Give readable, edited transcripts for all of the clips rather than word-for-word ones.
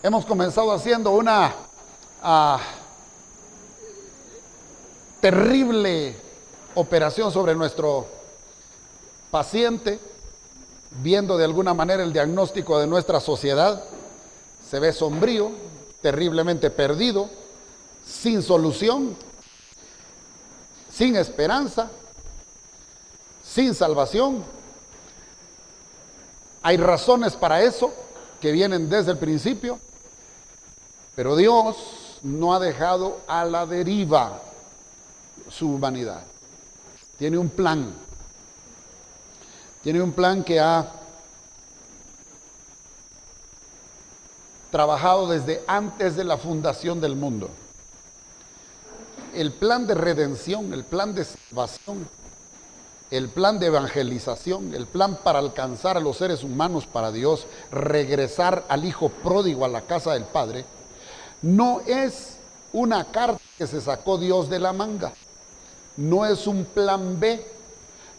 Hemos comenzado haciendo una terrible operación sobre nuestro paciente, viendo de alguna manera el diagnóstico de nuestra sociedad. Se ve sombrío, terriblemente perdido, sin solución, sin esperanza, sin salvación. Hay razones para eso que vienen desde el principio, pero Dios no ha dejado a la deriva su humanidad. Tiene un plan. Tiene un plan que ha trabajado desde antes de la fundación del mundo. El plan de redención, el plan de salvación, el plan de evangelización, el plan para alcanzar a los seres humanos para Dios, regresar al hijo pródigo a la casa del Padre, no es una carta que se sacó Dios de la manga, no es un plan B.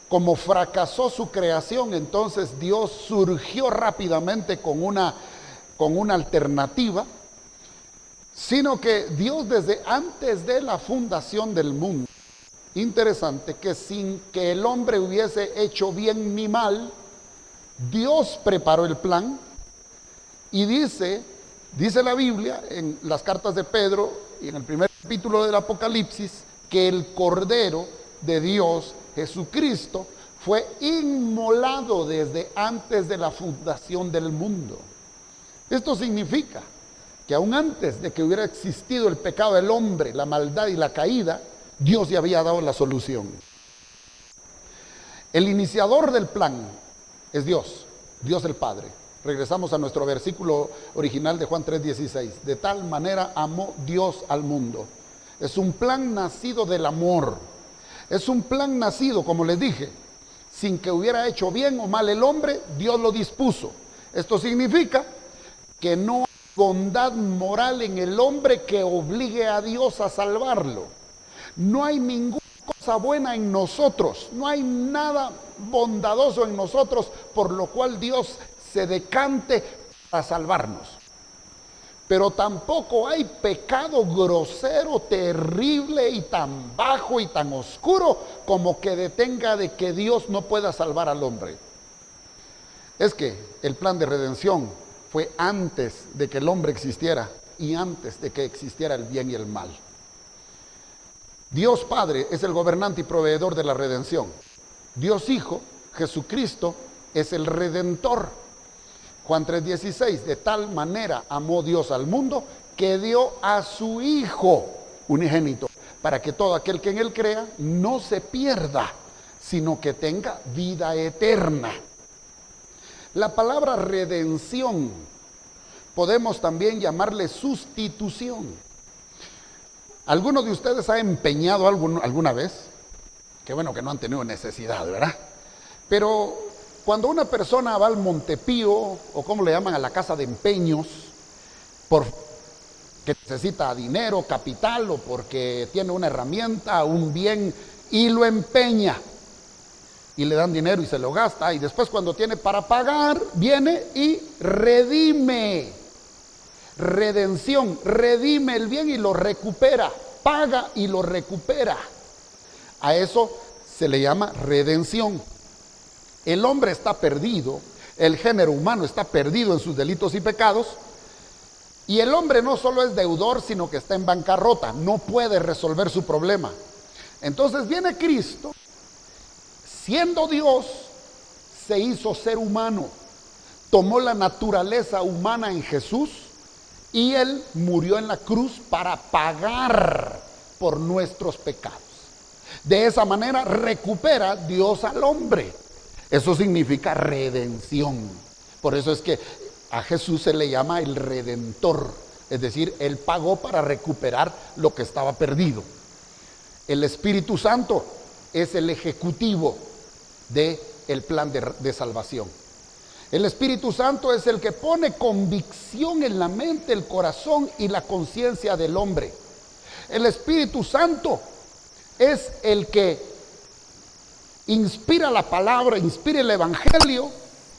Como fracasó su creación, entonces Dios surgió rápidamente con una alternativa, sino que Dios desde antes de la fundación del mundo, interesante que sin que el hombre hubiese hecho bien ni mal, Dios preparó el plan y dice la Biblia en las cartas de Pedro y en el primer capítulo del Apocalipsis que el Cordero de Dios, Jesucristo, fue inmolado desde antes de la fundación del mundo. Esto significa que aún antes de que hubiera existido el pecado del hombre, la maldad y la caída, Dios ya había dado la solución. El iniciador del plan es Dios, Dios el Padre. Regresamos a nuestro versículo original de Juan 3:16. De tal manera amó Dios al mundo. Es un plan nacido del amor. Es un plan nacido, como les dije, sin que hubiera hecho bien o mal el hombre, Dios lo dispuso. Esto significa que no hay bondad moral en el hombre que obligue a Dios a salvarlo. No hay ninguna cosa buena en nosotros, no hay nada bondadoso en nosotros por lo cual Dios se decante para salvarnos. Pero tampoco hay pecado grosero, terrible y tan bajo y tan oscuro como que detenga de que Dios no pueda salvar al hombre. Es que el plan de redención fue antes de que el hombre existiera y antes de que existiera el bien y el mal. Dios Padre es el gobernante y proveedor de la redención. Dios Hijo, Jesucristo, es el Redentor. Juan 3:16, de tal manera amó Dios al mundo que dio a su Hijo unigénito, para que todo aquel que en él crea no se pierda, sino que tenga vida eterna. La palabra redención podemos también llamarle sustitución. ¿Alguno de ustedes ha empeñado alguna vez? Qué bueno que no han tenido necesidad, ¿verdad? Pero cuando una persona va al Montepío, o como le llaman a la casa de empeños, porque necesita dinero, capital, o porque tiene una herramienta, un bien, y lo empeña, y le dan dinero y se lo gasta, y después cuando tiene para pagar, viene y redime. Redención, redime el bien y lo recupera, paga y lo recupera. A eso se le llama redención. El hombre está perdido, el género humano está perdido en sus delitos y pecados, y el hombre no solo es deudor, sino que está en bancarrota, no puede resolver su problema. Entonces viene Cristo, siendo Dios, se hizo ser humano, tomó la naturaleza humana en Jesús, y Él murió en la cruz para pagar por nuestros pecados. De esa manera recupera Dios al hombre. Eso significa redención. Por eso es que a Jesús se le llama el Redentor. Es decir, Él pagó para recuperar lo que estaba perdido. El Espíritu Santo es el ejecutivo del plan de salvación. El Espíritu Santo es el que pone convicción en la mente, el corazón y la conciencia del hombre. El Espíritu Santo es el que inspira la palabra, inspira el Evangelio.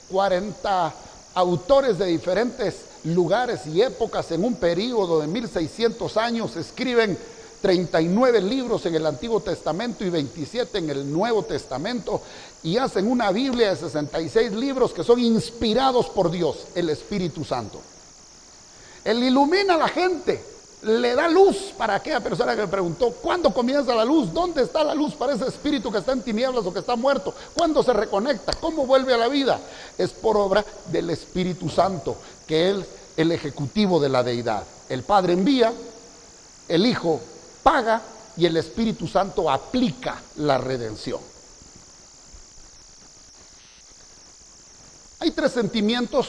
40 autores de diferentes lugares y épocas en un periodo de 1600 años, escriben 39 libros en el Antiguo Testamento y 27 en el Nuevo Testamento, y hacen una Biblia de 66 libros que son inspirados por Dios, el Espíritu Santo. Él ilumina a la gente, le da luz para aquella persona que le preguntó, ¿cuándo comienza la luz? ¿Dónde está la luz para ese espíritu que está en tinieblas o que está muerto? ¿Cuándo se reconecta? ¿Cómo vuelve a la vida? Es por obra del Espíritu Santo, que es el ejecutivo de la deidad. El Padre envía, el Hijo paga y el Espíritu Santo aplica la redención. Hay tres sentimientos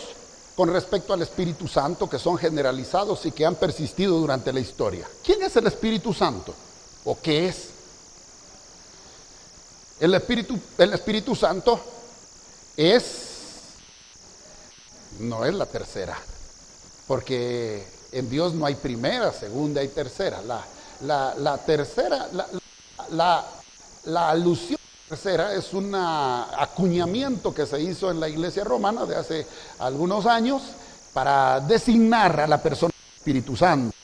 con respecto al Espíritu Santo que son generalizados y que han persistido durante la historia. ¿Quién es el Espíritu Santo? ¿O qué es? El Espíritu Santo no es la tercera, porque en Dios no hay primera, segunda y tercera. La tercera, la alusión tercera es un acuñamiento que se hizo en la Iglesia romana de hace algunos años para designar a la persona del Espíritu Santo.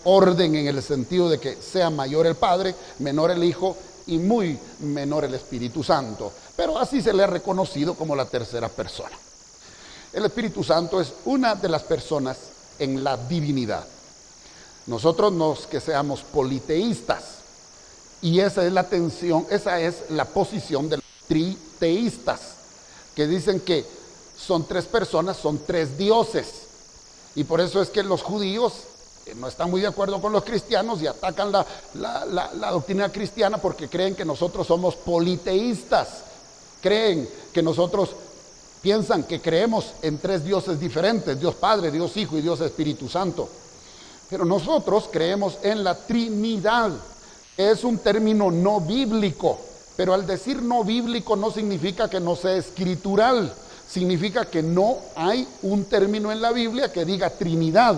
Orden en el sentido de que sea mayor el Padre, menor el Hijo y muy menor el Espíritu Santo. Pero así se le ha reconocido como la tercera persona. El Espíritu Santo es una de las personas en la divinidad. Nosotros no es que seamos politeístas, y esa es la posición de los triteístas, que dicen que son tres personas, son tres dioses, y por eso es que los judíos no están muy de acuerdo con los cristianos y atacan la doctrina cristiana porque creen que nosotros somos politeístas, piensan que creemos en tres dioses diferentes, Dios Padre, Dios Hijo y Dios Espíritu Santo. Pero nosotros creemos en la Trinidad. Es un término no bíblico, pero al decir no bíblico no significa que no sea escritural, significa que no hay un término en la Biblia que diga Trinidad,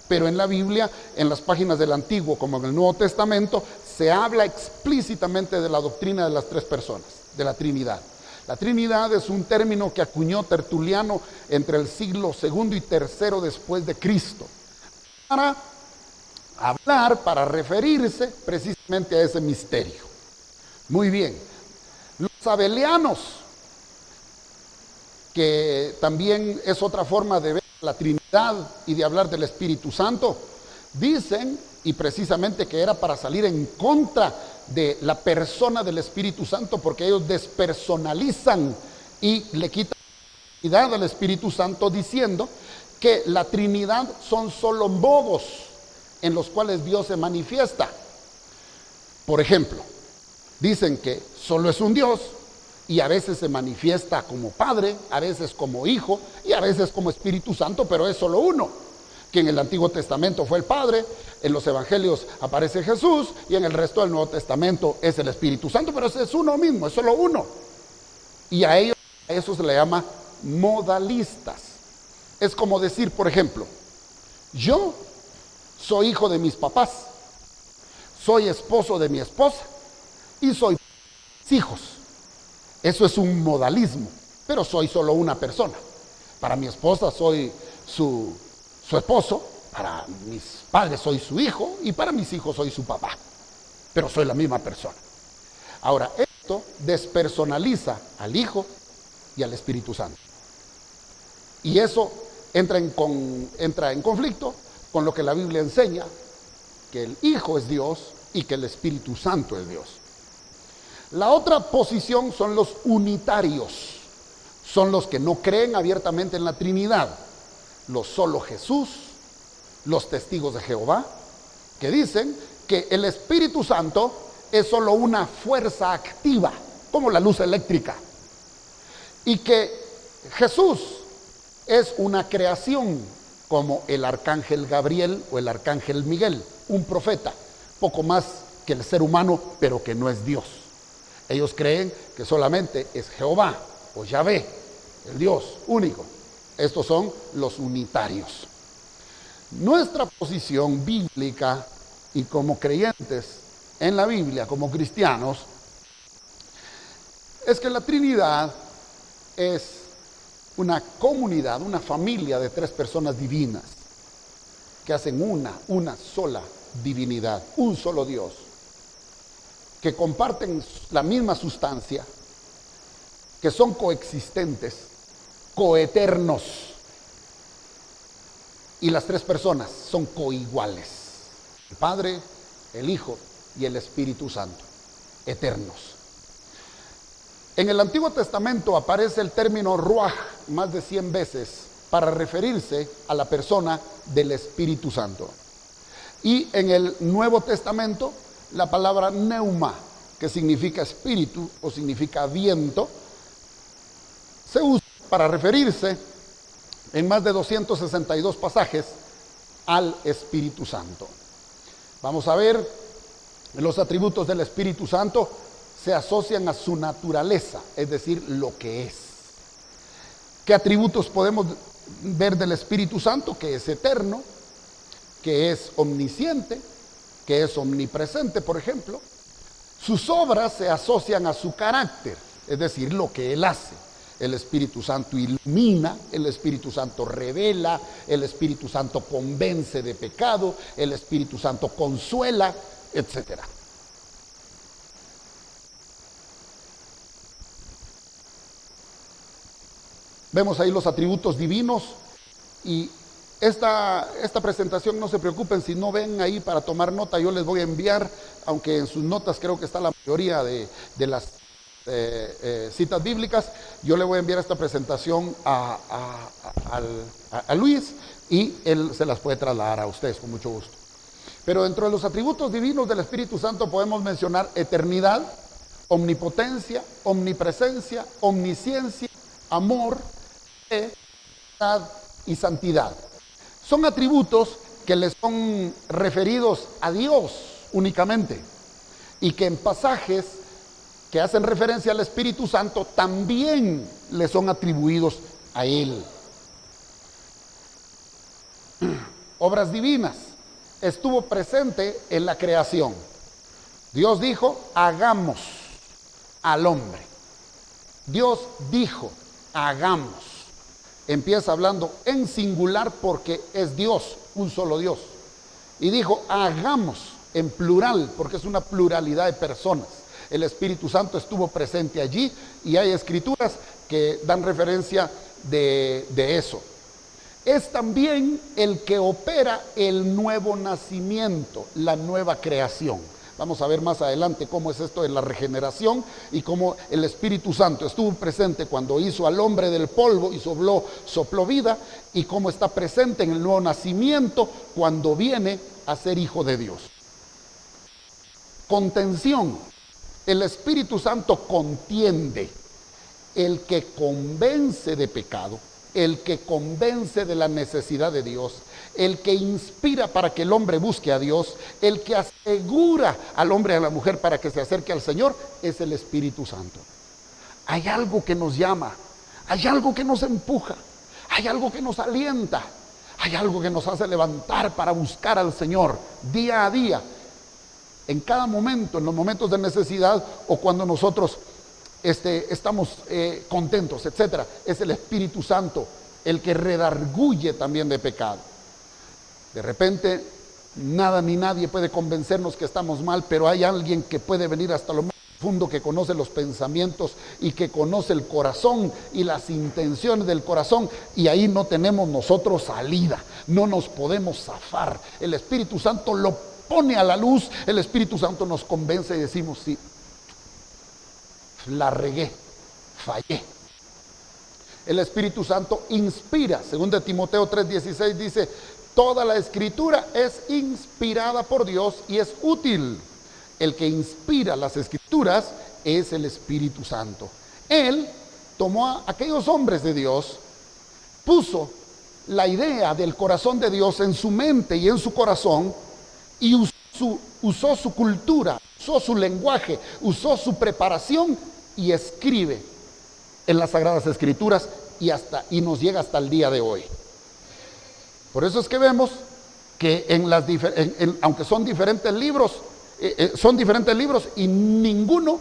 pero en la Biblia, en las páginas del Antiguo como en el Nuevo Testamento, se habla explícitamente de la doctrina de las tres personas, de la Trinidad. La Trinidad es un término que acuñó Tertuliano entre el siglo II y III después de Cristo, para referirse precisamente a ese misterio. Muy bien, los abelianos, que también es otra forma de ver la Trinidad y de hablar del Espíritu Santo, dicen, y precisamente que era para salir en contra de la persona del Espíritu Santo, porque ellos despersonalizan y le quitan la divinidad al Espíritu Santo, diciendo que la Trinidad son solo modos en los cuales Dios se manifiesta. Por ejemplo, dicen que solo es un Dios y a veces se manifiesta como Padre, a veces como Hijo y a veces como Espíritu Santo, pero es solo uno, que en el Antiguo Testamento fue el Padre, en los Evangelios aparece Jesús y en el resto del Nuevo Testamento es el Espíritu Santo, pero ese es uno mismo, es solo uno. Y a eso se le llama modalistas. Es como decir, por ejemplo, yo soy hijo de mis papás, soy esposo de mi esposa y soy hijos. Eso es un modalismo, pero soy solo una persona. Para mi esposa soy su esposo, para mis padres soy su hijo y para mis hijos soy su papá, pero soy la misma persona. Ahora, esto despersonaliza al Hijo y al Espíritu Santo. Y eso entra en conflicto con lo que la Biblia enseña, que el Hijo es Dios y que el Espíritu Santo es Dios. La otra posición son los unitarios, son los que no creen abiertamente en la Trinidad, los solo Jesús, los testigos de Jehová, que dicen que el Espíritu Santo es solo una fuerza activa, como la luz eléctrica, y que Jesús es una creación, como el arcángel Gabriel o el arcángel Miguel, un profeta, poco más que el ser humano, pero que no es Dios. Ellos creen que solamente es Jehová o Yahvé, el Dios único. Estos son los unitarios. Nuestra posición bíblica y como creyentes en la Biblia, como cristianos, es que la Trinidad es una comunidad, una familia de 3 personas divinas que hacen una sola divinidad, un solo Dios, que comparten la misma sustancia, que son coexistentes, coeternos, y las 3 personas son coiguales: el Padre, el Hijo y el Espíritu Santo, eternos. En el Antiguo Testamento aparece el término ruaj más de 100 veces para referirse a la persona del Espíritu Santo. Y en el Nuevo Testamento la palabra neuma, que significa espíritu o significa viento, se usa para referirse en más de 262 pasajes al Espíritu Santo. Vamos a ver, los atributos del Espíritu Santo se asocian a su naturaleza, es decir, lo que es. ¿Qué atributos podemos ver del Espíritu Santo? Que es eterno, que es omnisciente, que es omnipresente, por ejemplo. Sus obras se asocian a su carácter, es decir, lo que Él hace. El Espíritu Santo ilumina, el Espíritu Santo revela, el Espíritu Santo convence de pecado, el Espíritu Santo consuela, etc. Vemos ahí los atributos divinos, y esta presentación, no se preocupen si no ven ahí para tomar nota, yo les voy a enviar, aunque en sus notas creo que está la mayoría de las citas bíblicas. Yo le voy a enviar esta presentación a Luis, y él se las puede trasladar a ustedes con mucho gusto. Pero dentro de los atributos divinos del Espíritu Santo podemos mencionar eternidad, omnipotencia, omnipresencia, omnisciencia, amor, bondad y santidad. Son atributos que le son referidos a Dios únicamente, y que en pasajes que hacen referencia al Espíritu Santo también le son atribuidos a Él. Obras divinas. Estuvo presente en la creación. Dios dijo: hagamos al hombre. Dios dijo: hagamos. Empieza hablando en singular porque es Dios, un solo Dios. Y dijo: hagamos en plural, porque es una pluralidad de personas. El Espíritu Santo estuvo presente allí, y hay escrituras que dan referencia de eso. Es también el que opera el nuevo nacimiento, la nueva creación. Vamos a ver más adelante cómo es esto de la regeneración, y cómo el Espíritu Santo estuvo presente cuando hizo al hombre del polvo y sopló vida, y cómo está presente en el nuevo nacimiento cuando viene a ser hijo de Dios. Contención. El Espíritu Santo contiende, el que convence de pecado, el que convence de la necesidad de Dios, el que inspira para que el hombre busque a Dios, el que asegura al hombre y a la mujer para que se acerque al Señor, es el Espíritu Santo. Hay algo que nos llama, hay algo que nos empuja, hay algo que nos alienta, hay algo que nos hace levantar para buscar al Señor día a día, en cada momento, en los momentos de necesidad o cuando nosotros estamos contentos, etc. Es el Espíritu Santo el que redarguye también de pecado. De repente, nada ni nadie puede convencernos que estamos mal, pero hay alguien que puede venir hasta lo más profundo, que conoce los pensamientos y que conoce el corazón y las intenciones del corazón, y ahí no tenemos nosotros salida, no nos podemos zafar. El Espíritu Santo lo pone a la luz, el Espíritu Santo nos convence y decimos: sí, la regué, fallé. El Espíritu Santo inspira. Según de Timoteo 3:16 dice: toda la escritura es inspirada por Dios y es útil. El que inspira las escrituras es el Espíritu Santo. Él tomó a aquellos hombres de Dios, puso la idea del corazón de Dios en su mente y en su corazón, y usó su cultura, usó su lenguaje, usó su preparación, y escribe en las Sagradas Escrituras, y nos llega hasta el día de hoy. Por eso es que vemos que aunque son diferentes libros y ninguno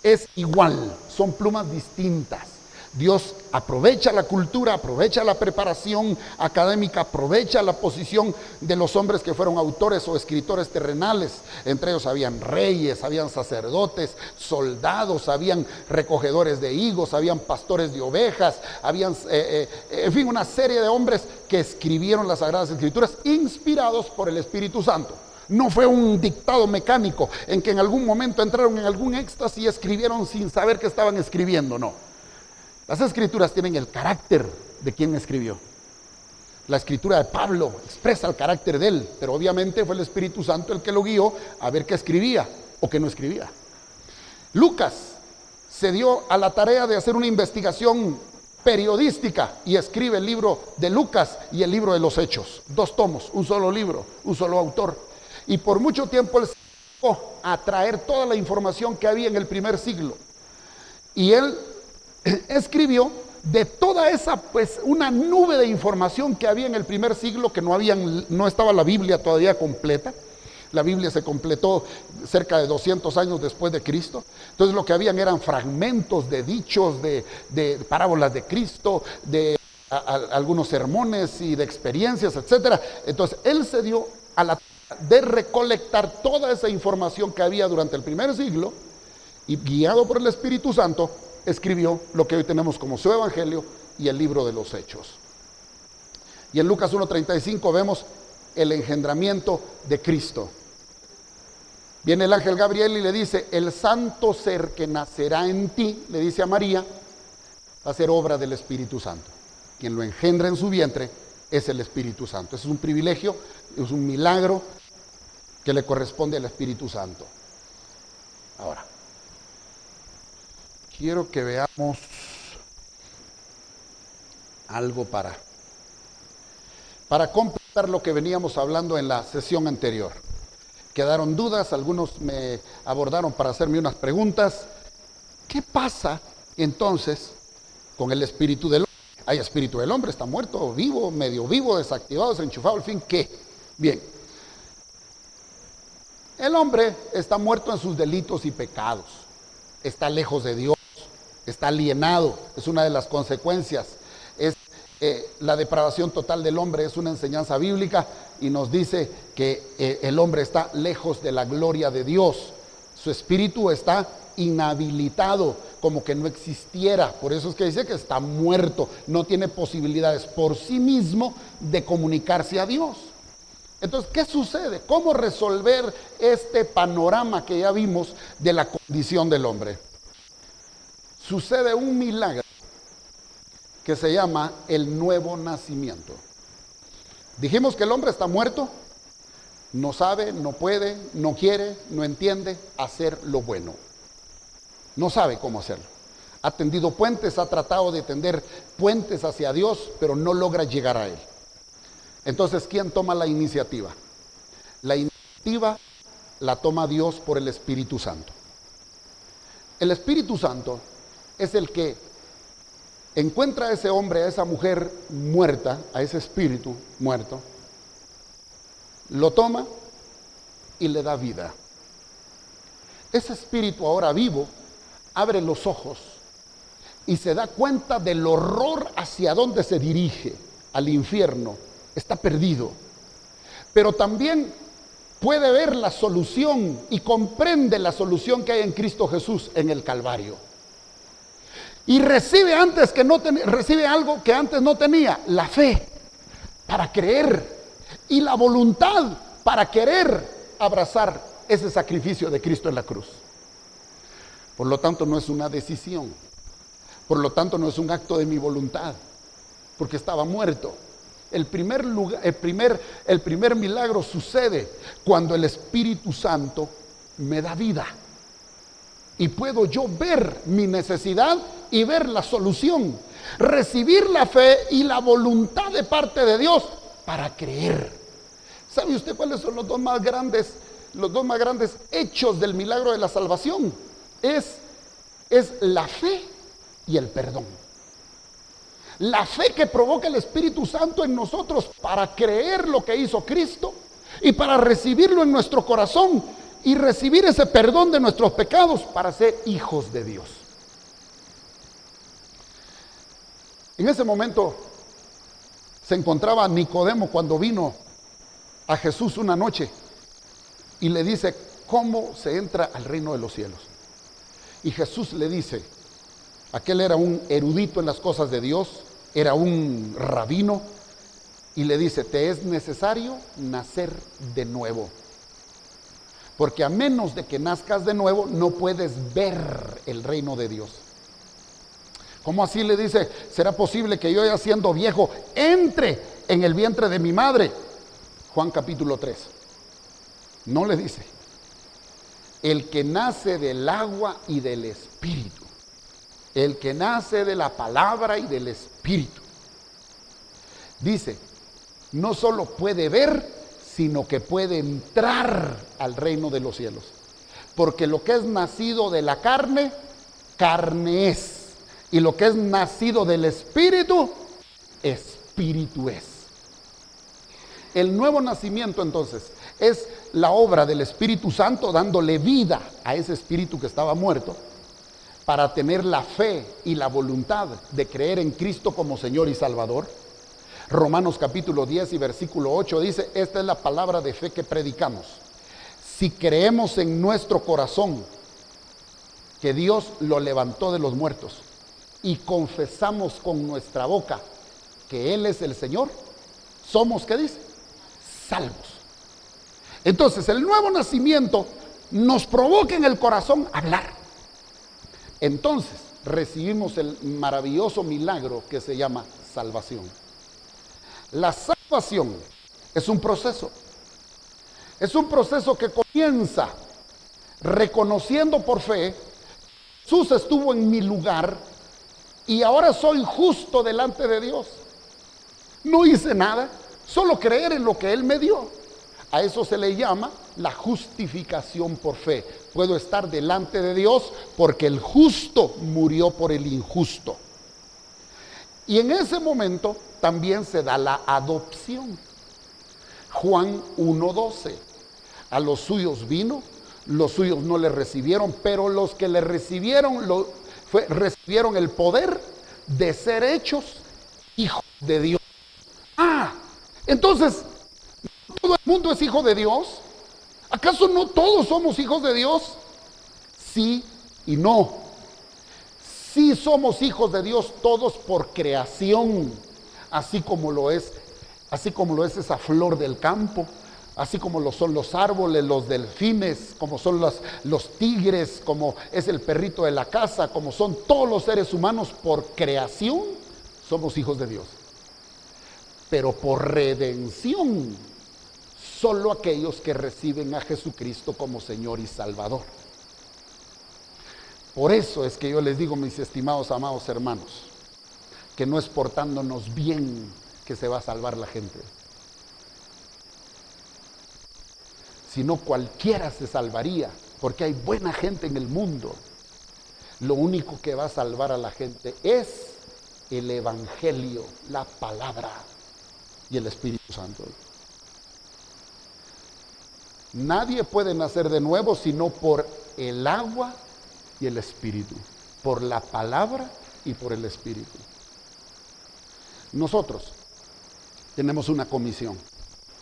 es igual, son plumas distintas, Dios aprovecha la cultura, aprovecha la preparación académica, aprovecha la posición de los hombres que fueron autores o escritores terrenales. Entre ellos habían reyes, habían sacerdotes, soldados, habían recogedores de higos, habían pastores de ovejas, habían, en fin, una serie de hombres que escribieron las Sagradas Escrituras inspirados por el Espíritu Santo. No fue un dictado mecánico en que en algún momento entraron en algún éxtasis y escribieron sin saber que estaban escribiendo, no. Las escrituras tienen el carácter de quien escribió. La escritura de Pablo expresa el carácter de él, pero obviamente fue el Espíritu Santo el que lo guió a ver qué escribía o qué no escribía. Lucas se dio a la tarea de hacer una investigación periodística y escribe el libro de Lucas y el libro de los Hechos. 2 tomos, un solo libro, un solo autor. Y por mucho tiempo él se dedicó a traer toda la información que había en el primer siglo. Y él escribió de toda esa, pues, una nube de información que había en el primer siglo, que no estaba la Biblia todavía completa. La Biblia se completó cerca de 200 años después de Cristo. Entonces lo que habían eran fragmentos de dichos, de parábolas de Cristo, de algunos sermones y de experiencias, etc. Entonces él se dio a la tarea de recolectar toda esa información que había durante el primer siglo y, guiado por el Espíritu Santo, escribió lo que hoy tenemos como su Evangelio y el libro de los Hechos. Y en Lucas 1:35 vemos el engendramiento de Cristo. Viene el ángel Gabriel y le dice: el santo ser que nacerá en ti, le dice a María, va a ser obra del Espíritu Santo. Quien lo engendra en su vientre es el Espíritu Santo. Ese es un privilegio, es un milagro que le corresponde al Espíritu Santo. Ahora, quiero que veamos algo para completar lo que veníamos hablando en la sesión anterior. Quedaron dudas, algunos me abordaron para hacerme unas preguntas. ¿Qué pasa entonces con el espíritu del hombre? Hay espíritu del hombre, está muerto, vivo, medio vivo, desactivado, desenchufado, al fin, ¿qué? Bien. El hombre está muerto en sus delitos y pecados. Está lejos de Dios, está alienado, es una de las consecuencias. La depravación total del hombre es una enseñanza bíblica y nos dice que el hombre está lejos de la gloria de Dios. Su espíritu está inhabilitado, como que no existiera. Por eso es que dice que está muerto, no tiene posibilidades por sí mismo de comunicarse a Dios. Entonces, ¿qué sucede? ¿Cómo resolver este panorama que ya vimos de la condición del hombre? Sucede un milagro que se llama el nuevo nacimiento. Dijimos que el hombre está muerto, no sabe, no puede, no quiere, no entiende hacer lo bueno. No sabe cómo hacerlo. Ha tendido puentes, ha tratado de tender puentes hacia Dios, pero no logra llegar a Él. Entonces, ¿quién toma la iniciativa? La iniciativa la toma Dios por el Espíritu Santo. El Espíritu Santo es el que encuentra a ese hombre, a esa mujer muerta, a ese espíritu muerto, lo toma y le da vida. Ese espíritu ahora vivo abre los ojos y se da cuenta del horror hacia donde se dirige, al infierno. Está perdido, pero también puede ver la solución y comprende la solución que hay en Cristo Jesús en el Calvario. Y recibe recibe algo que antes no tenía: la fe para creer y la voluntad para querer abrazar ese sacrificio de Cristo en la cruz. Por lo tanto, no es una decisión, por lo tanto no es un acto de mi voluntad, porque estaba muerto. El primer milagro sucede cuando el Espíritu Santo me da vida. Y puedo yo ver mi necesidad y ver la solución. Recibir la fe y la voluntad de parte de Dios para creer. ¿Sabe usted cuáles son los dos más grandes hechos del milagro de la salvación? Es la fe y el perdón. La fe que provoca el Espíritu Santo en nosotros para creer lo que hizo Cristo y para recibirlo en nuestro corazón y recibir ese perdón de nuestros pecados para ser hijos de Dios. En ese momento se encontraba Nicodemo cuando vino a Jesús una noche y le dice, ¿cómo se entra al reino de los cielos? Y Jesús le dice, aquel era un erudito en las cosas de Dios, era un rabino, y le dice, te es necesario nacer de nuevo. Porque a menos de que nazcas de nuevo, no puedes ver el reino de Dios. ¿Cómo así? Le dice, ¿será posible que yo ya siendo viejo entre en el vientre de mi madre? Juan capítulo 3. No le dice, el que nace del agua y del espíritu, el que nace de la palabra y del espíritu, dice, no solo puede ver, sino que puede entrar al reino de los cielos. Porque lo que es nacido de la carne, carne es. Y lo que es nacido del espíritu, espíritu es. El nuevo nacimiento entonces es la obra del Espíritu Santo dándole vida a ese espíritu que estaba muerto para tener la fe y la voluntad de creer en Cristo como Señor y Salvador. Romanos capítulo 10 y versículo 8 dice, esta es la palabra de fe que predicamos. Si creemos en nuestro corazón que Dios lo levantó de los muertos y confesamos con nuestra boca que Él es el Señor, somos, ¿qué dice? Salvos. Entonces el nuevo nacimiento nos provoca en el corazón hablar. Entonces recibimos el maravilloso milagro que se llama salvación. La salvación es un proceso. Es un proceso que comienza reconociendo por fe, Jesús estuvo en mi lugar y ahora soy justo delante de Dios. No hice nada, solo creer en lo que Él me dio. A eso se le llama la justificación por fe. Puedo estar delante de Dios porque el justo murió por el injusto. Y en ese momento también se da la adopción. Juan 1:12. A los suyos vino, los suyos no le recibieron, pero los que le recibieron recibieron el poder de ser hechos hijos de Dios. Entonces, ¿todo el mundo es hijo de Dios? ¿Acaso no todos somos hijos de Dios? Sí y no. Sí somos hijos de Dios todos por creación, así como lo es esa flor del campo, así como lo son los árboles, los delfines, como son los tigres, como es el perrito de la casa, como son todos los seres humanos por creación, somos hijos de Dios. Pero por redención, solo aquellos que reciben a Jesucristo como Señor y Salvador. Por eso es que yo les digo, mis estimados, amados hermanos, que no es portándonos bien que se va a salvar la gente, sino cualquiera se salvaría, porque hay buena gente en el mundo. Lo único que va a salvar a la gente es el Evangelio, la palabra y el Espíritu Santo. Nadie puede nacer de nuevo sino por el agua y el Espíritu, por la palabra y por el Espíritu. Nosotros tenemos una comisión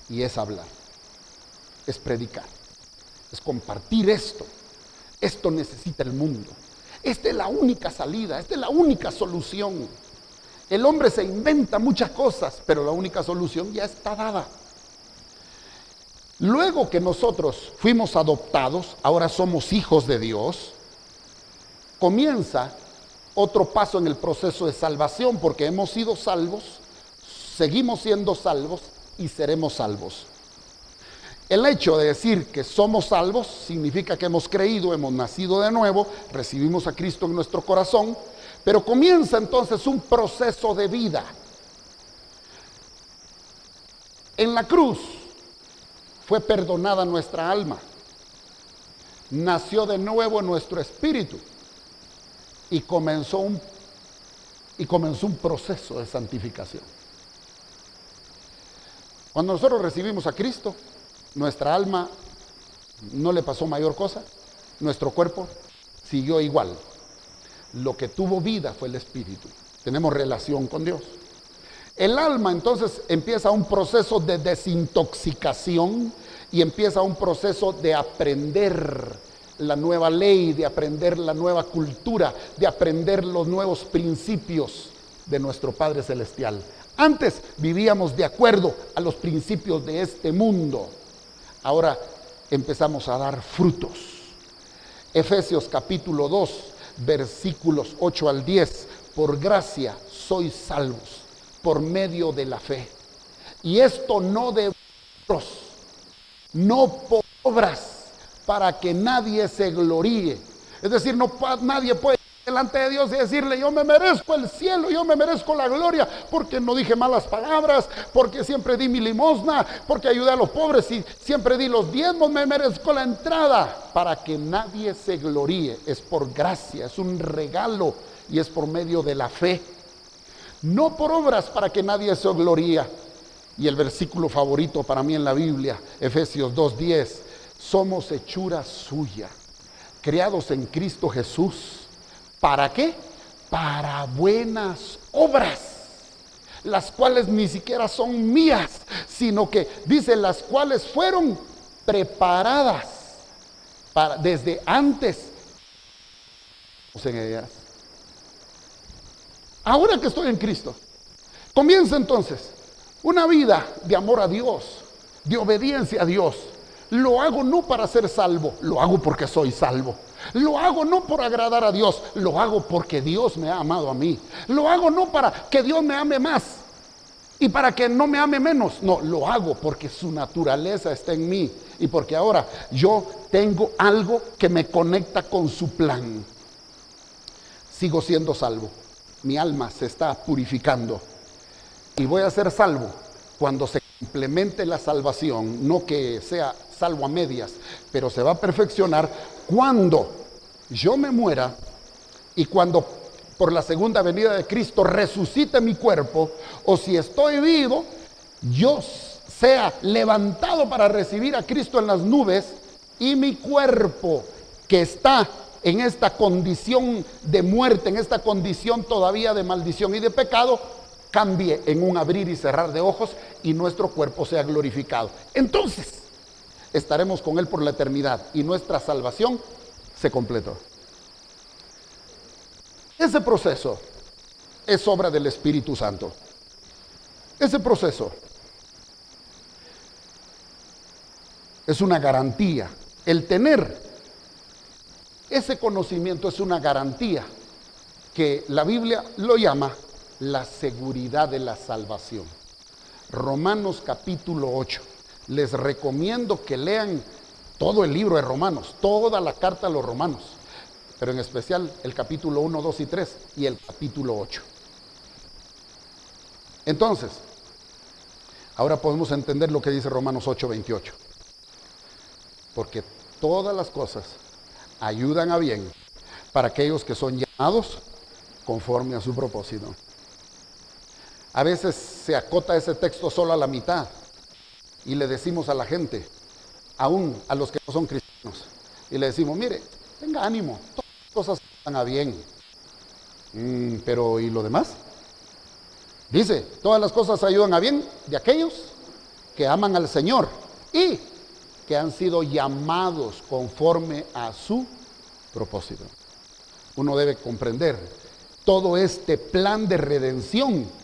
y es hablar, es predicar, es compartir esto. Esto necesita el mundo. Esta es la única salida, esta es la única solución. El hombre se inventa muchas cosas, pero la única solución ya está dada. Luego que nosotros fuimos adoptados, ahora somos hijos de Dios, comienza otro paso en el proceso de salvación, porque hemos sido salvos, seguimos siendo salvos y seremos salvos. El hecho de decir que somos salvos significa que hemos creído, hemos nacido de nuevo, recibimos a Cristo en nuestro corazón, pero comienza entonces un proceso de vida. En la cruz fue perdonada nuestra alma, nació de nuevo nuestro espíritu y comenzó un proceso de santificación. Cuando nosotros recibimos a Cristo, nuestra alma no le pasó mayor cosa, nuestro cuerpo siguió igual. Lo que tuvo vida fue el espíritu. Tenemos relación con Dios. El alma entonces empieza un proceso de desintoxicación y empieza un proceso de aprender la nueva ley, de aprender la nueva cultura, de aprender los nuevos principios de nuestro Padre Celestial. Antes vivíamos de acuerdo a los principios de este mundo. Ahora empezamos a dar frutos. Efesios capítulo 2, versículos 8 al 10. Por gracia sois salvos por medio de la fe. Y esto no de vosotros, no por obras, para que nadie se gloríe. Es decir, nadie puede ir delante de Dios y decirle: yo me merezco el cielo, yo me merezco la gloria, porque no dije malas palabras, porque siempre di mi limosna, porque ayudé a los pobres y siempre di los diezmos, me merezco la entrada. Para que nadie se gloríe. Es por gracia, es un regalo y es por medio de la fe. No por obras, para que nadie se gloríe. Y el versículo favorito para mí en la Biblia, Efesios 2:10. Somos hechura suya, creados en Cristo Jesús. ¿Para qué? Para buenas obras, las cuales ni siquiera son mías, sino que dice, las cuales fueron preparadas desde antes en ellas. Ahora que estoy en Cristo, comienza entonces una vida de amor a Dios, de obediencia a Dios. Lo hago no para ser salvo, lo hago porque soy salvo. Lo hago no por agradar a Dios, lo hago porque Dios me ha amado a mí. Lo hago no para que Dios me ame más y para que no me ame menos. No, lo hago porque su naturaleza está en mí y porque ahora yo tengo algo que me conecta con su plan. Sigo siendo salvo. Mi alma se está purificando y voy a ser salvo cuando se complemente la salvación, no que sea salvo a medias, pero se va a perfeccionar cuando yo me muera y cuando por la segunda venida de Cristo resucite mi cuerpo, o si estoy vivo, yo sea levantado para recibir a Cristo en las nubes y mi cuerpo que está en esta condición de muerte, en esta condición todavía de maldición y de pecado, cambie en un abrir y cerrar de ojos y nuestro cuerpo sea glorificado. Entonces estaremos con Él por la eternidad y nuestra salvación se completó. Ese proceso es obra del Espíritu Santo. Ese proceso es una garantía. El tener ese conocimiento es una garantía que la Biblia lo llama la seguridad de la salvación. Romanos capítulo 8. Les recomiendo que lean todo el libro de Romanos, toda la carta a los romanos, pero en especial el capítulo 1, 2 y 3 y el capítulo 8. Entonces, ahora podemos entender lo que dice Romanos 8, 28. Porque todas las cosas ayudan a bien para aquellos que son llamados conforme a su propósito. A veces se acota ese texto solo a la mitad y le decimos a la gente, aún a los que no son cristianos, y le decimos: mire, tenga ánimo, todas las cosas van a bien. Pero ¿y lo demás? Dice, todas las cosas ayudan a bien de aquellos que aman al Señor y que han sido llamados conforme a su propósito. Uno debe comprender todo este plan de redención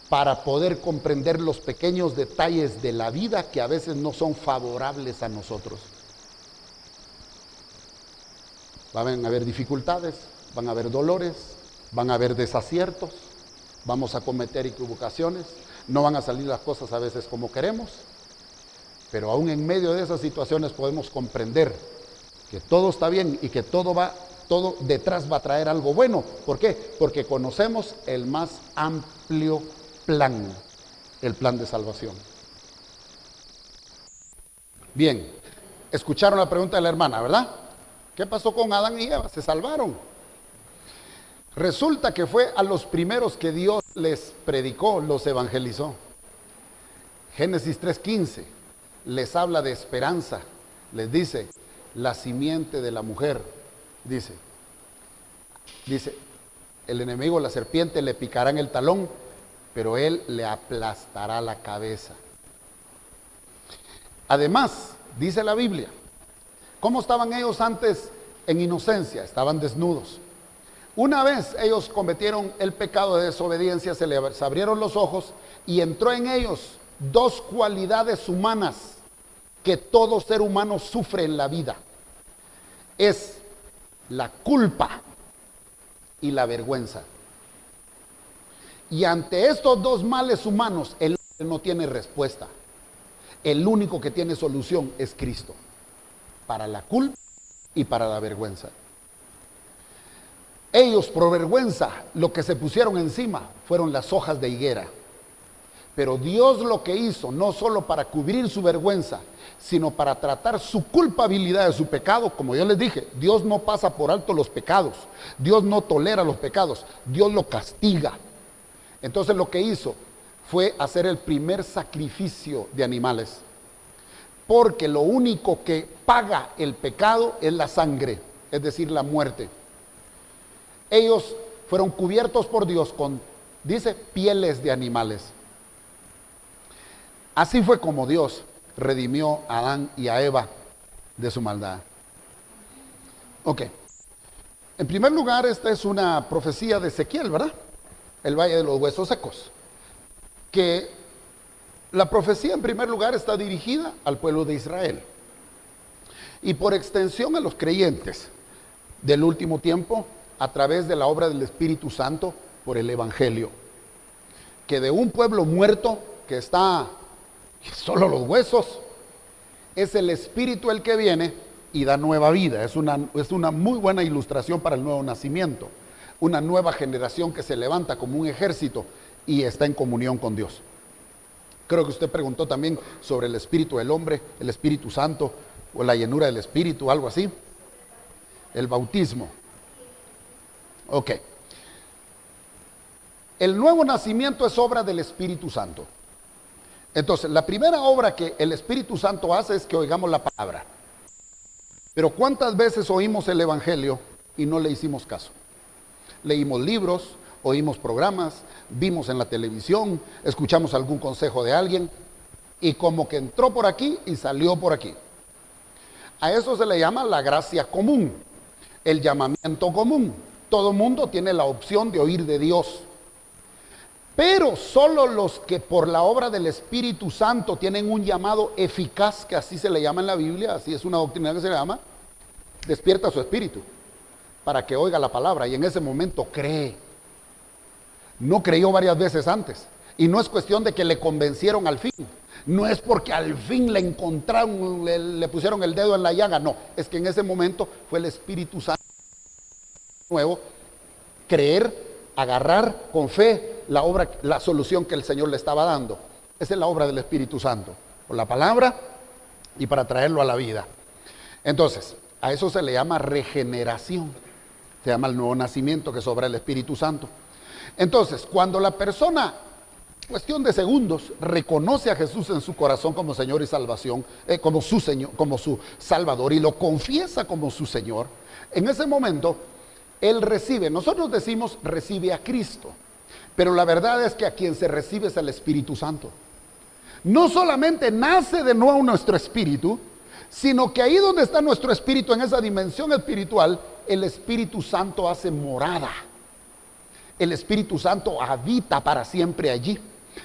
para poder comprender los pequeños detalles de la vida que a veces no son favorables a nosotros. Van a haber dificultades, van a haber dolores, van a haber desaciertos, vamos a cometer equivocaciones, no van a salir las cosas a veces como queremos, pero aún en medio de esas situaciones podemos comprender que todo está bien y que todo detrás va a traer algo bueno. ¿Por qué? Porque conocemos el más amplio plan, el plan de salvación. Bien, escucharon la pregunta de la hermana, ¿verdad? ¿Qué pasó con Adán y Eva? ¿Se salvaron? Resulta que fue a los primeros que Dios les predicó, los evangelizó. Génesis 3:15 les habla de esperanza, les dice, la simiente de la mujer, dice, El enemigo, la serpiente, le picará en el talón, pero él le aplastará la cabeza. Además, dice la Biblia, ¿cómo estaban ellos antes en inocencia? Estaban desnudos. Una vez ellos cometieron el pecado de desobediencia, se les abrieron los ojos y entró en ellos dos cualidades humanas que todo ser humano sufre en la vida. Es la culpa y la vergüenza. Y ante estos dos males humanos, el hombre no tiene respuesta. El único que tiene solución es Cristo, para la culpa y para la vergüenza. Ellos, por vergüenza, lo que se pusieron encima fueron las hojas de higuera. Pero Dios lo que hizo, no solo para cubrir su vergüenza, sino para tratar su culpabilidad de su pecado. Como yo les dije, Dios no pasa por alto los pecados. Dios no tolera los pecados. Dios lo castiga. Entonces lo que hizo fue hacer el primer sacrificio de animales. Porque lo único que paga el pecado es la sangre, es decir, la muerte. Ellos fueron cubiertos por Dios con, dice, pieles de animales. Así fue como Dios redimió a Adán y a Eva de su maldad. Ok. En primer lugar, esta es una profecía de Ezequiel, ¿verdad? El valle de los huesos secos. Que la profecía en primer lugar está dirigida al pueblo de Israel. Y por extensión a los creyentes del último tiempo, a través de la obra del Espíritu Santo por el Evangelio. Que de un pueblo muerto que está solo los huesos, es el Espíritu el que viene y da nueva vida. Es una muy buena ilustración para el nuevo nacimiento. Una nueva generación que se levanta como un ejército y está en comunión con Dios. Creo que usted preguntó también sobre el Espíritu del hombre, el Espíritu Santo o la llenura del Espíritu, algo así. El bautismo. Ok. El nuevo nacimiento es obra del Espíritu Santo. Entonces, la primera obra que el Espíritu Santo hace es que oigamos la palabra. Pero ¿cuántas veces oímos el Evangelio y no le hicimos caso? Leímos libros, oímos programas, vimos en la televisión, escuchamos algún consejo de alguien y como que entró por aquí y salió por aquí. A eso se le llama la gracia común, el llamamiento común. Todo mundo tiene la opción de oír de Dios. Pero solo los que por la obra del Espíritu Santo tienen un llamado eficaz, que así se le llama en la Biblia, así es una doctrina que se le llama, despierta su espíritu para que oiga la palabra y en ese momento cree. No creyó varias veces antes. Y no es cuestión de que le convencieron al fin. No es porque al fin le encontraron, le pusieron el dedo en la llaga. No, es que en ese momento fue el Espíritu Santo nuevo, creer, agarrar con fe la obra, la solución que el Señor le estaba dando. Esa es la obra del Espíritu Santo, por la palabra y para traerlo a la vida. Entonces, a eso se le llama regeneración. Se llama el nuevo nacimiento, que es obra del Espíritu Santo. Entonces, cuando la persona, cuestión de segundos, reconoce a Jesús en su corazón como Señor y salvación, como su Señor, como su Salvador, y lo confiesa como su Señor, en ese momento él recibe, nosotros decimos recibe a Cristo, pero la verdad es que a quien se recibe es el Espíritu Santo. No solamente nace de nuevo nuestro espíritu, sino que ahí donde está nuestro espíritu, en esa dimensión espiritual, el Espíritu Santo hace morada. El Espíritu Santo habita para siempre allí.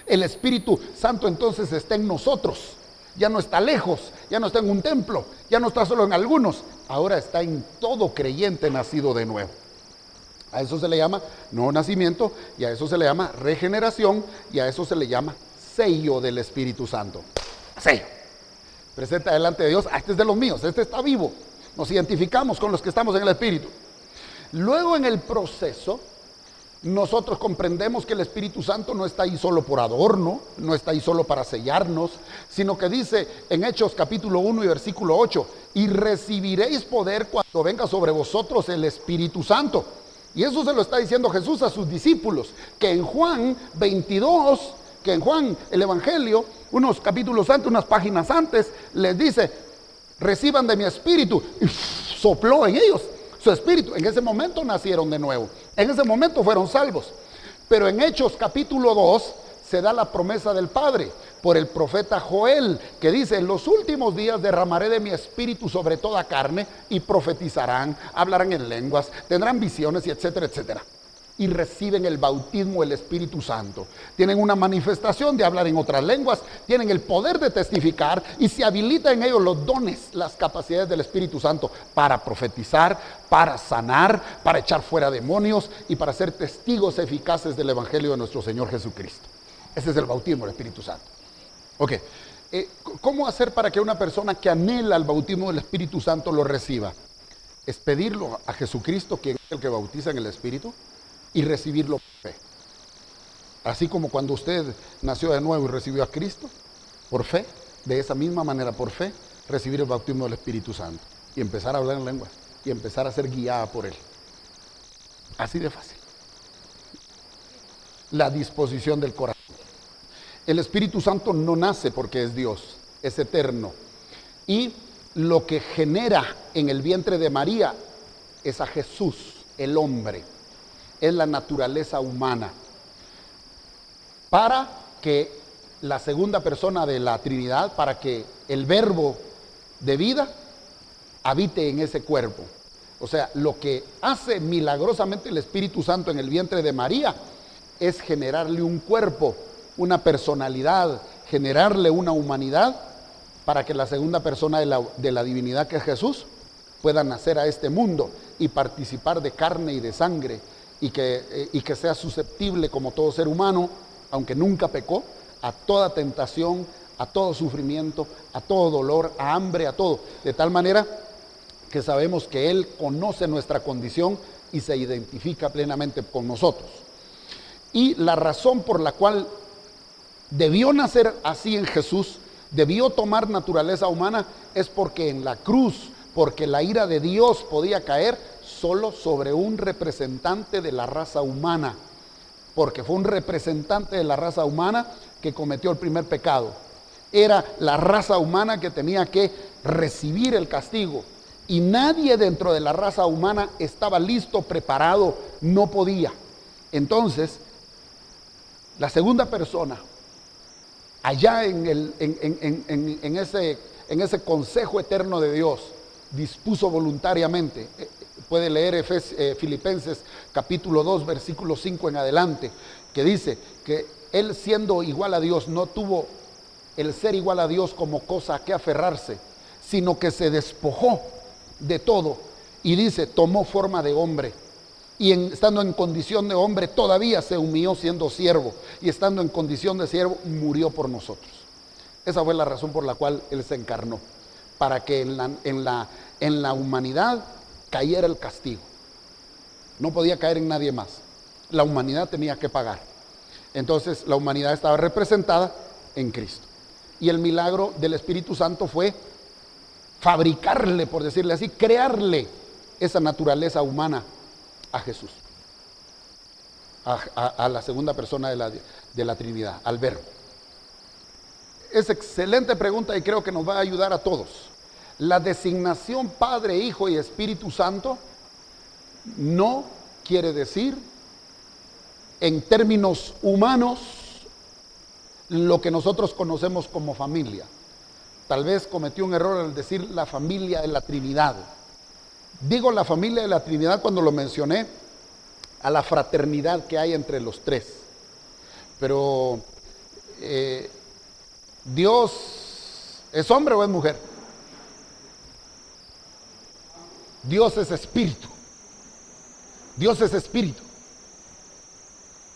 El Espíritu Santo entonces está en nosotros. Ya no está lejos, ya no está en un templo, ya no está solo en algunos. Ahora está en todo creyente nacido de nuevo. A eso se le llama nuevo nacimiento, y a eso se le llama regeneración, y a eso se le llama sello del Espíritu Santo. Sello. Presenta delante de Dios, este es de los míos, este está vivo. Nos identificamos con los que estamos en el Espíritu. Luego en el proceso, nosotros comprendemos que el Espíritu Santo no está ahí solo por adorno, no está ahí solo para sellarnos, sino que dice en Hechos capítulo 1 y versículo 8, y recibiréis poder cuando venga sobre vosotros el Espíritu Santo. Y eso se lo está diciendo Jesús a sus discípulos, que en Juan 22, que en Juan el Evangelio, unos capítulos antes, unas páginas antes, les dice, reciban de mi Espíritu, y sopló en ellos. su espíritu. En ese momento nacieron de nuevo, en ese momento fueron salvos. Pero en Hechos capítulo 2 se da la promesa del Padre por el profeta Joel, que dice: en los últimos días derramaré de mi espíritu sobre toda carne, y profetizarán, hablarán en lenguas, tendrán visiones, y etcétera, etcétera. Y reciben el bautismo del Espíritu Santo. Tienen una manifestación de hablar en otras lenguas, tienen el poder de testificar, y se habilitan en ellos los dones, las capacidades del Espíritu Santo para profetizar, para sanar, para echar fuera demonios y para ser testigos eficaces del Evangelio de nuestro Señor Jesucristo. Ese es el bautismo del Espíritu Santo. Ok, ¿cómo hacer para que una persona que anhela el bautismo del Espíritu Santo lo reciba? Es pedirlo a Jesucristo, quien es el que bautiza en el Espíritu, y recibirlo por fe. Así como cuando usted nació de nuevo y recibió a Cristo, por fe, de esa misma manera, por fe, recibir el bautismo del Espíritu Santo y empezar a hablar en lenguas y empezar a ser guiada por Él. Así de fácil. La disposición del corazón. El Espíritu Santo no nace porque es Dios, es eterno. Y lo que genera en el vientre de María es a Jesús, el hombre. Es la naturaleza humana. Para que la segunda persona de la Trinidad, para que el verbo de vida habite en ese cuerpo. O sea, lo que hace milagrosamente el Espíritu Santo en el vientre de María es generarle un cuerpo, una personalidad, generarle una humanidad para que la segunda persona de la divinidad, que es Jesús, pueda nacer a este mundo y participar de carne y de sangre y que sea susceptible, como todo ser humano, aunque nunca pecó, a toda tentación, a todo sufrimiento, a todo dolor, a hambre, a todo. De tal manera que sabemos que Él conoce nuestra condición y se identifica plenamente con nosotros. Y la razón por la cual debió nacer así en Jesús, debió tomar naturaleza humana, es porque en la cruz, porque la ira de Dios podía caer solo sobre un representante de la raza humana, porque fue un representante de la raza humana que cometió el primer pecado. Era la raza humana que tenía que recibir el castigo, y nadie dentro de la raza humana estaba listo, preparado, no podía. Entonces, la segunda persona, allá en ese consejo eterno de Dios, dispuso voluntariamente. Puede leer Filipenses capítulo 2, versículo 5 en adelante, que dice que Él, siendo igual a Dios, no tuvo el ser igual a Dios como cosa a que aferrarse, sino que se despojó de todo, y dice, tomó forma de hombre, y estando en condición de hombre todavía se humilló siendo siervo, y estando en condición de siervo murió por nosotros. Esa fue la razón por la cual Él se encarnó, para que en la humanidad cayera el castigo. No podía caer en nadie más. La humanidad tenía que pagar. Entonces la humanidad estaba representada en Cristo. Y el milagro del Espíritu Santo fue fabricarle, por decirle así, crearle esa naturaleza humana a Jesús, a la segunda persona de la Trinidad, al Verbo. Es excelente pregunta y creo que nos va a ayudar a todos. La designación Padre, Hijo y Espíritu Santo no quiere decir, en términos humanos, lo que nosotros conocemos como familia. Tal vez cometió un error al decir la familia de la Trinidad. Digo la familia de la Trinidad cuando lo mencioné a la fraternidad que hay entre los tres. Pero ¿Dios es hombre o es mujer? Dios es espíritu. Dios es espíritu.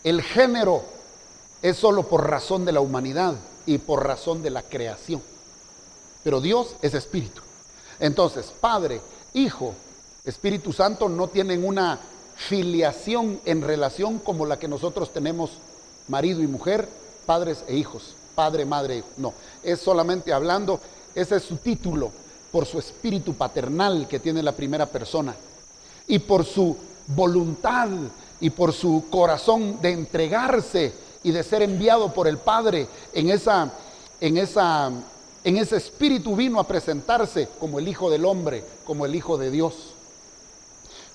El género es solo por razón de la humanidad y por razón de la creación. Pero Dios es espíritu. Entonces, Padre, Hijo, Espíritu Santo no tienen una filiación en relación como la que nosotros tenemos, marido y mujer, padres e hijos, padre, madre, hijo. No, es solamente hablando, ese es su título, por su espíritu paternal que tiene la primera persona y por su voluntad y por su corazón de entregarse y de ser enviado por el Padre en ese espíritu vino a presentarse como el Hijo del Hombre, como el Hijo de Dios.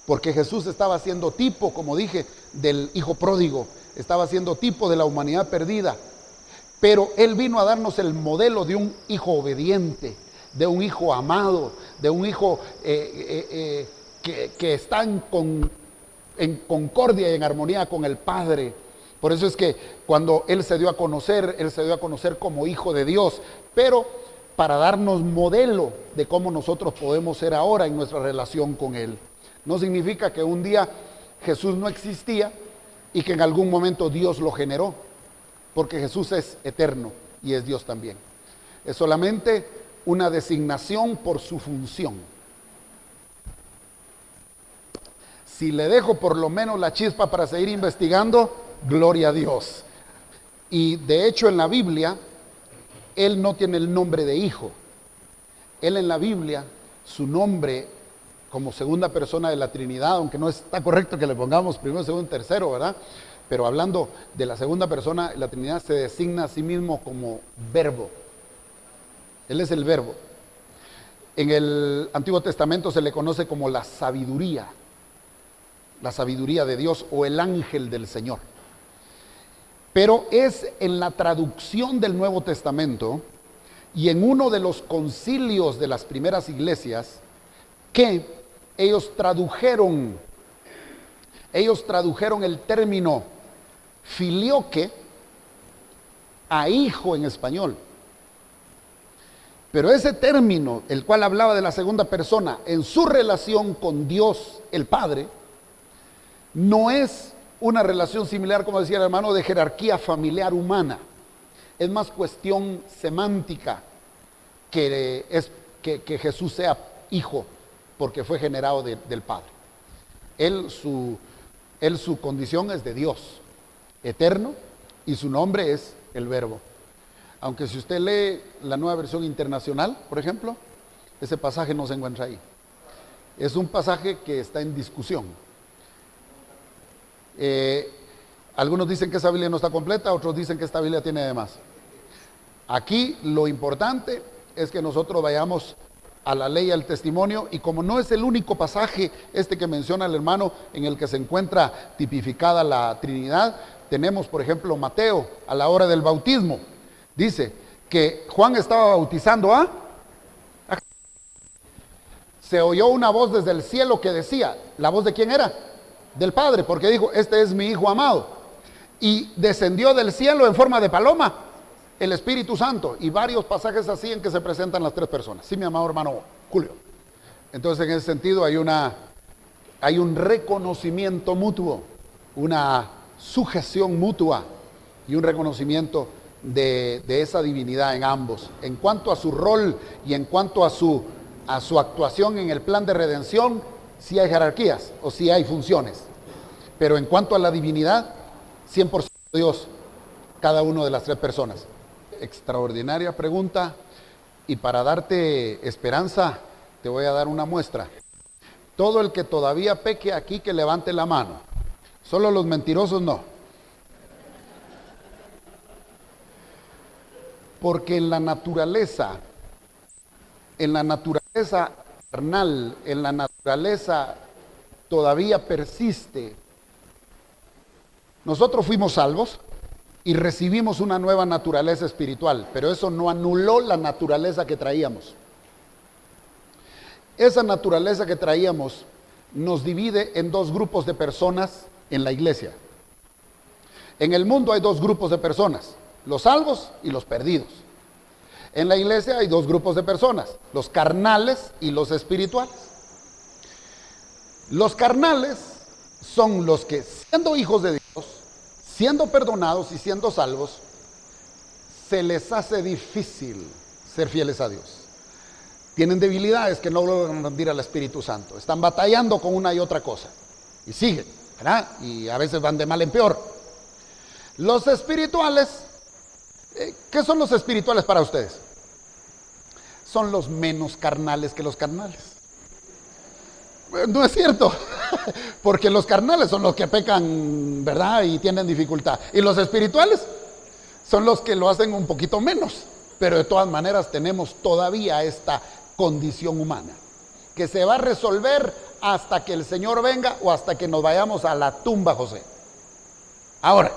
porque Jesús estaba siendo tipo, como dije, del hijo pródigo, estaba siendo tipo de la humanidad perdida, pero Él vino a darnos el modelo de un hijo obediente, de un hijo amado, de un hijo que está en concordia y en armonía con el Padre. Por eso es que cuando Él se dio a conocer como hijo de Dios, pero para darnos modelo de cómo nosotros podemos ser ahora en nuestra relación con Él. No significa que un día Jesús no existía y que en algún momento Dios lo generó, porque Jesús es eterno y es Dios también. Es solamente una designación por su función. Si le dejo por lo menos la chispa para seguir investigando, gloria a Dios. Y de hecho en la Biblia, Él no tiene el nombre de hijo. Él en la Biblia, su nombre como segunda persona de la Trinidad, aunque no está correcto que le pongamos primero, segundo, tercero, ¿verdad? Pero hablando de la segunda persona de la Trinidad, se designa a sí mismo como verbo. Él es el verbo. En el Antiguo Testamento se le conoce como la sabiduría de Dios o el ángel del Señor. Pero es en la traducción del Nuevo Testamento y en uno de los concilios de las primeras iglesias que ellos tradujeron el término filioque a hijo en español. Pero ese término, el cual hablaba de la segunda persona en su relación con Dios el Padre, no es una relación similar, como decía el hermano, de jerarquía familiar humana. Es más cuestión semántica que Jesús sea hijo, porque fue generado del Padre. Él su condición es de Dios, eterno, y su nombre es el Verbo. Aunque si usted lee la Nueva Versión Internacional, por ejemplo, ese pasaje no se encuentra ahí. Es un pasaje que está en discusión. Algunos dicen que esa Biblia no está completa, otros dicen que esta Biblia tiene de más. Aquí lo importante es que nosotros vayamos a la ley y al testimonio, y como no es el único pasaje que menciona el hermano en el que se encuentra tipificada la Trinidad, tenemos por ejemplo Mateo a la hora del bautismo. Dice que Juan estaba bautizando se oyó una voz desde el cielo que decía, ¿la voz de quién era? Del Padre, porque dijo, este es mi Hijo amado. Y descendió del cielo en forma de paloma el Espíritu Santo, y varios pasajes así en que se presentan las tres personas. Sí, mi amado hermano Julio. Entonces, en ese sentido hay un reconocimiento mutuo, una sujeción mutua y un reconocimiento de esa divinidad en ambos. En cuanto a su rol y en cuanto a su actuación en el plan de redención, sí hay jerarquías o sí hay funciones. Pero en cuanto a la divinidad, 100% Dios, cada uno de las tres personas. Extraordinaria pregunta, y para darte esperanza te voy a dar una muestra. Todo el que todavía peque aquí, que levante la mano. Solo los mentirosos no. Porque en la naturaleza carnal, en la naturaleza todavía persiste. Nosotros fuimos salvos y recibimos una nueva naturaleza espiritual, pero eso no anuló la naturaleza que traíamos. Esa naturaleza que traíamos nos divide en dos grupos de personas en la iglesia. En el mundo hay dos grupos de personas, los salvos y los perdidos. En la iglesia hay dos grupos de personas, los carnales y los espirituales. Los carnales son los que, siendo hijos de Dios, siendo perdonados y siendo salvos, se les hace difícil ser fieles a Dios. Tienen debilidades que no logran rendir al Espíritu Santo. Están batallando con una y otra cosa. Y siguen, ¿verdad? Y a veces van de mal en peor. Los espirituales, ¿qué son los espirituales para ustedes? Son los menos carnales que los carnales. No es cierto, porque los carnales son los que pecan, ¿verdad? Y tienen dificultad. Y los espirituales son los que lo hacen un poquito menos. Pero de todas maneras tenemos todavía esta condición humana, que se va a resolver hasta que el Señor venga o hasta que nos vayamos a la tumba, José. Ahora,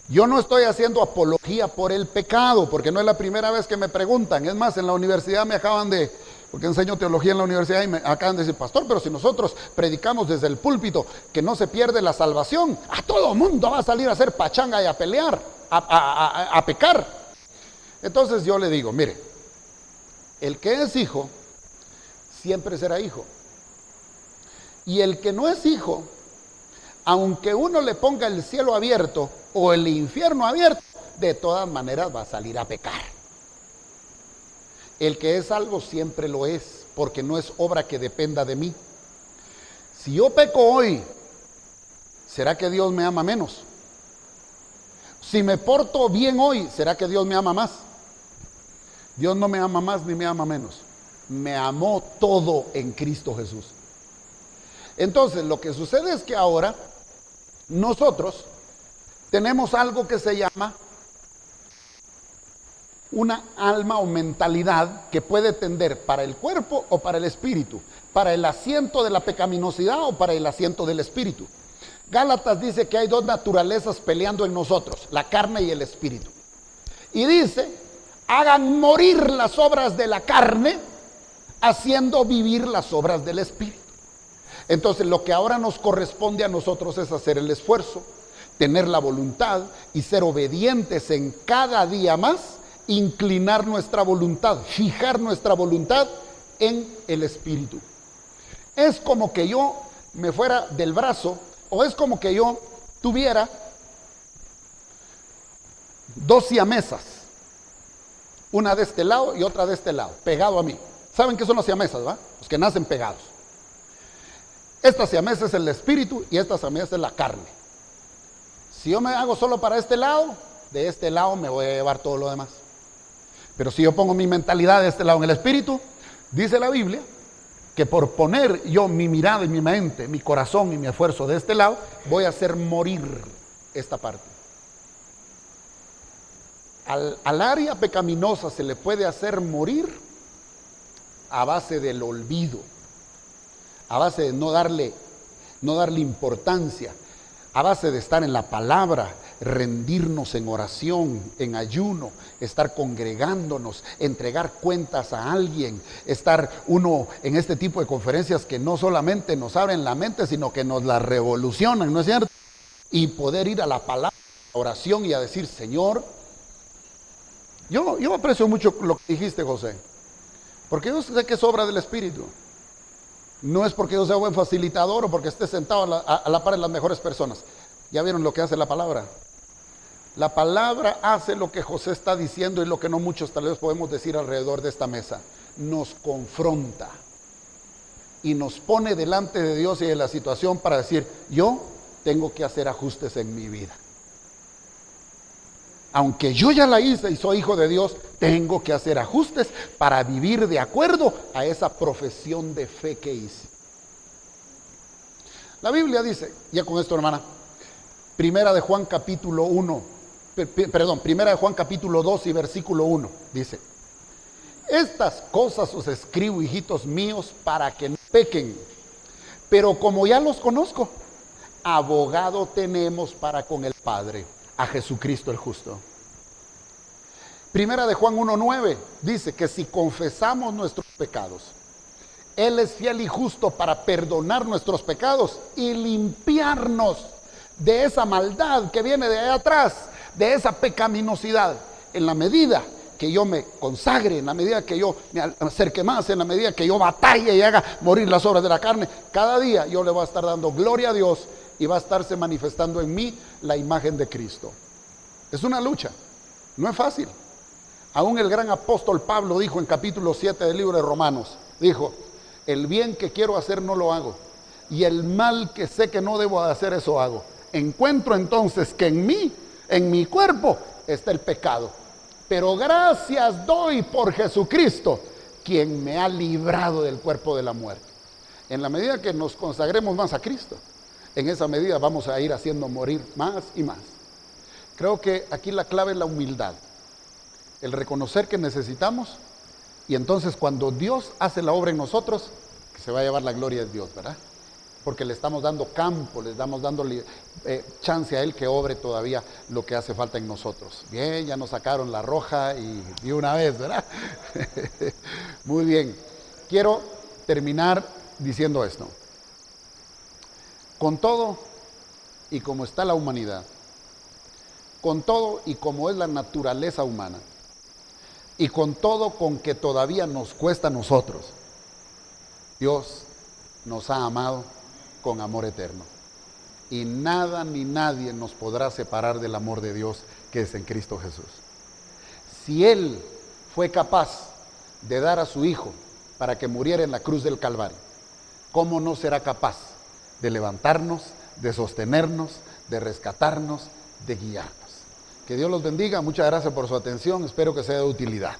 yo no estoy haciendo apología por el pecado, porque no es la primera vez que me preguntan. Es más, en la universidad me acaban de, porque enseño teología en la universidad, y me acaban de decir, pastor, pero si nosotros predicamos desde el púlpito que no se pierde la salvación, a todo mundo va a salir a hacer pachanga y a pelear, a pecar. Entonces yo le digo, mire, el que es hijo, siempre será hijo. Y el que no es hijo, aunque uno le ponga el cielo abierto o el infierno abierto, de todas maneras va a salir a pecar. El que es salvo siempre lo es, porque no es obra que dependa de mí. Si yo peco hoy, ¿será que Dios me ama menos? Si me porto bien hoy, ¿será que Dios me ama más? Dios no me ama más ni me ama menos. Me amó todo en Cristo Jesús. Entonces, lo que sucede es que ahora nosotros tenemos algo que se llama una alma o mentalidad que puede tender para el cuerpo o para el espíritu, para el asiento de la pecaminosidad o para el asiento del espíritu. Gálatas dice que hay dos naturalezas peleando en nosotros, la carne y el espíritu. Y dice, hagan morir las obras de la carne, haciendo vivir las obras del espíritu. Entonces lo que ahora nos corresponde a nosotros es hacer el esfuerzo, tener la voluntad y ser obedientes en cada día más, inclinar nuestra voluntad, fijar nuestra voluntad en el espíritu. Es como que yo me fuera del brazo, o es como que yo tuviera dos siamesas, una de este lado y otra de este lado, pegado a mí. ¿Saben qué son las siamesas, va? Los que nacen pegados. Esta siamesa es el espíritu y esta siamesa es la carne. Si yo me hago solo para este lado, de este lado me voy a llevar todo lo demás. Pero si yo pongo mi mentalidad de este lado en el espíritu, dice la Biblia que por poner yo mi mirada y mi mente, mi corazón y mi esfuerzo de este lado, voy a hacer morir esta parte. Al área pecaminosa se le puede hacer morir a base del olvido, a base de no darle importancia, a base de estar en la palabra, rendirnos en oración, en ayuno, estar congregándonos, entregar cuentas a alguien, estar uno en este tipo de conferencias que no solamente nos abren la mente, sino que nos la revolucionan, ¿no es cierto? Y poder ir a la palabra, a la oración y a decir, Señor, yo aprecio mucho lo que dijiste, José, porque yo sé que es obra del Espíritu. No es porque yo sea buen facilitador o porque esté sentado a la par de las mejores personas. ¿Ya vieron lo que hace la palabra? La palabra hace lo que José está diciendo y lo que no muchos tal vez podemos decir alrededor de esta mesa. Nos confronta y nos pone delante de Dios y de la situación para decir, yo tengo que hacer ajustes en mi vida. Aunque yo ya la hice y soy hijo de Dios, tengo que hacer ajustes para vivir de acuerdo a esa profesión de fe que hice. La Biblia dice, ya con esto, hermana, Primera de Juan capítulo 2 y versículo 1, dice, estas cosas os escribo, hijitos míos, para que no pequen, pero como ya los conozco, abogado tenemos para con el Padre, a Jesucristo el justo. Primera de Juan 1:9 dice que si confesamos nuestros pecados, Él es fiel y justo para perdonar nuestros pecados y limpiarnos de esa maldad que viene de allá atrás, de esa pecaminosidad. En la medida que yo me consagre, en la medida que yo me acerque más, en la medida que yo batalle y haga morir las obras de la carne, cada día yo le voy a estar dando gloria a Dios y va a estarse manifestando en mí la imagen de Cristo. Es una lucha, no es fácil. Aún el gran apóstol Pablo dijo en capítulo 7 del libro de Romanos, dijo, el bien que quiero hacer no lo hago, y el mal que sé que no debo hacer, eso hago. Encuentro entonces que en mí, en mi cuerpo, está el pecado. Pero gracias doy por Jesucristo, quien me ha librado del cuerpo de la muerte. En la medida que nos consagremos más a Cristo, en esa medida vamos a ir haciendo morir más y más. Creo que aquí la clave es la humildad, el reconocer que necesitamos, y entonces cuando Dios hace la obra en nosotros, que se va a llevar la gloria de Dios, ¿verdad? Porque le estamos dando campo, le estamos dando chance a Él que obre todavía lo que hace falta en nosotros. Bien, ya nos sacaron la roja y de una vez, ¿verdad? Muy bien. Quiero terminar diciendo esto. Con todo y como está la humanidad, con todo y como es la naturaleza humana, y con todo con que todavía nos cuesta a nosotros, Dios nos ha amado con amor eterno. Y nada ni nadie nos podrá separar del amor de Dios que es en Cristo Jesús. Si Él fue capaz de dar a su Hijo para que muriera en la cruz del Calvario, ¿cómo no será capaz de levantarnos, de sostenernos, de rescatarnos, de guiarnos? Que Dios los bendiga. Muchas gracias por su atención. Espero que sea de utilidad.